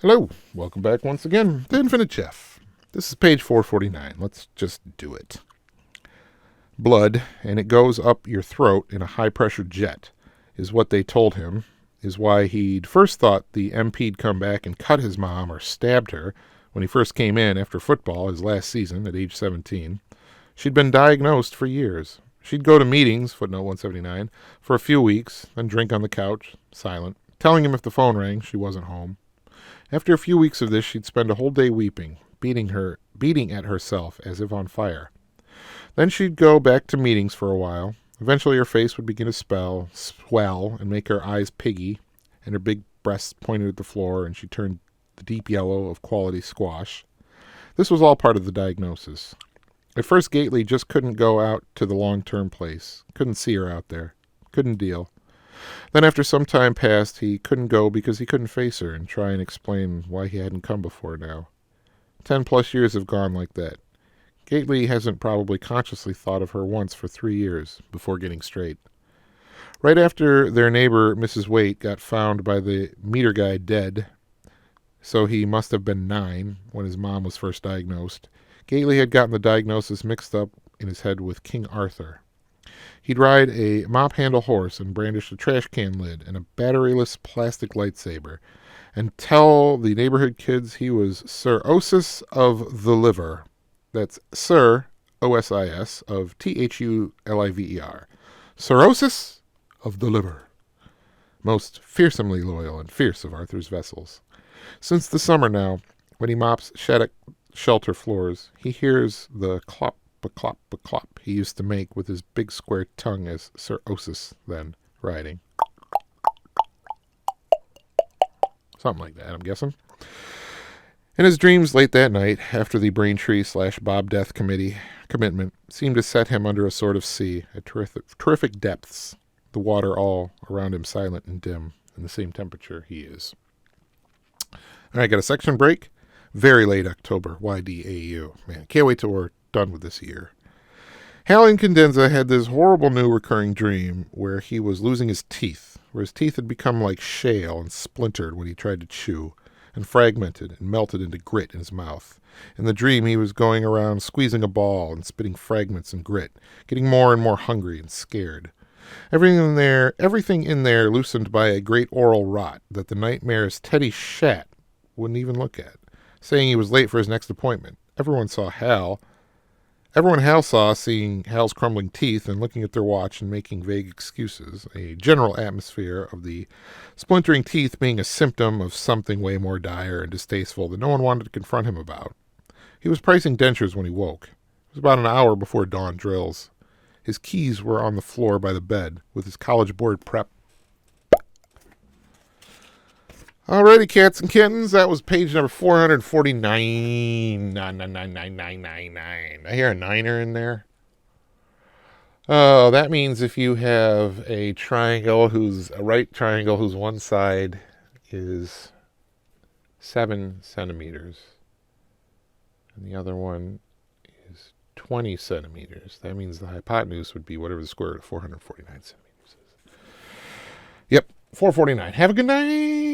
Hello, welcome back once again to Infinite Chef. This is page 449. Let's just do it. Blood, and it goes up your throat in a high-pressure jet, is what they told him, is why he'd first thought the MP'd come back and cut his mom or stabbed her when he first came in after football his last season at age 17. She'd been diagnosed for years. She'd go to meetings, footnote 179, for a few weeks, then drink on the couch, silent, telling him if the phone rang she wasn't home. After a few weeks of this, she'd spend a whole day weeping, beating at herself as if on fire. Then she'd go back to meetings for a while. Eventually her face would begin to swell, and make her eyes piggy, and her big breasts pointed at the floor, and she turned the deep yellow of quality squash. This was all part of the diagnosis. At first, Gately just couldn't go out to the long-term place. Couldn't see her out there. Couldn't deal. Then after some time passed, he couldn't go because he couldn't face her and try and explain why he hadn't come before now. 10+ years have gone like that. Gately hasn't probably consciously thought of her once for 3 years before getting straight. Right after their neighbor, Mrs. Waite, got found by the meter guy dead, so he must have been 9 when his mom was first diagnosed, Gately had gotten the diagnosis mixed up in his head with King Arthur. He'd ride a mop-handle horse and brandish a trash can lid and a batteryless plastic lightsaber, and tell the neighborhood kids he was Sir Osis of the Liver. That's Sir, O-S-I-S, of T-H-U-L-I-V-E-R. Sir Osis of the Liver. Most fearsomely loyal and fierce of Arthur's vessels. Since the summer now, when he mops Shattuck shelter floors, he hears the clop, ba-clop, ba-clop he used to make with his big square tongue as Sir Osis then riding. Something like that, I'm guessing. In his dreams late that night, after the Braintree/Bob Death commitment seemed to set him under a sort of sea at terrific depths, the water all around him silent and dim, and the same temperature he is. All right, got a section break. Very late October, YDAU. Man, can't wait till we're done with this year. Hal Incandenza had this horrible new recurring dream where he was losing his teeth, where his teeth had become like shale and splintered when he tried to chew, and fragmented and melted into grit in his mouth. In the dream, he was going around squeezing a ball and spitting fragments and grit, getting more and more hungry and scared. Everything in there loosened by a great oral rot that the nightmare's Teddy Shat wouldn't even look at, saying he was late for his next appointment. Everyone Hal saw seeing Hal's crumbling teeth and looking at their watch and making vague excuses, a general atmosphere of the splintering teeth being a symptom of something way more dire and distasteful that no one wanted to confront him about. He was pricing dentures when he woke. It was about an hour before dawn drills. His keys were on the floor by the bed, with his College Board prep. Alrighty, cats and kittens, that was page number 449. I hear a niner in there. Oh, that means if you have a right triangle whose one side is 7 centimeters and the other one is 20 centimeters, that means the hypotenuse would be whatever the square root of 449 centimeters is. Yep, 449. Have a good night.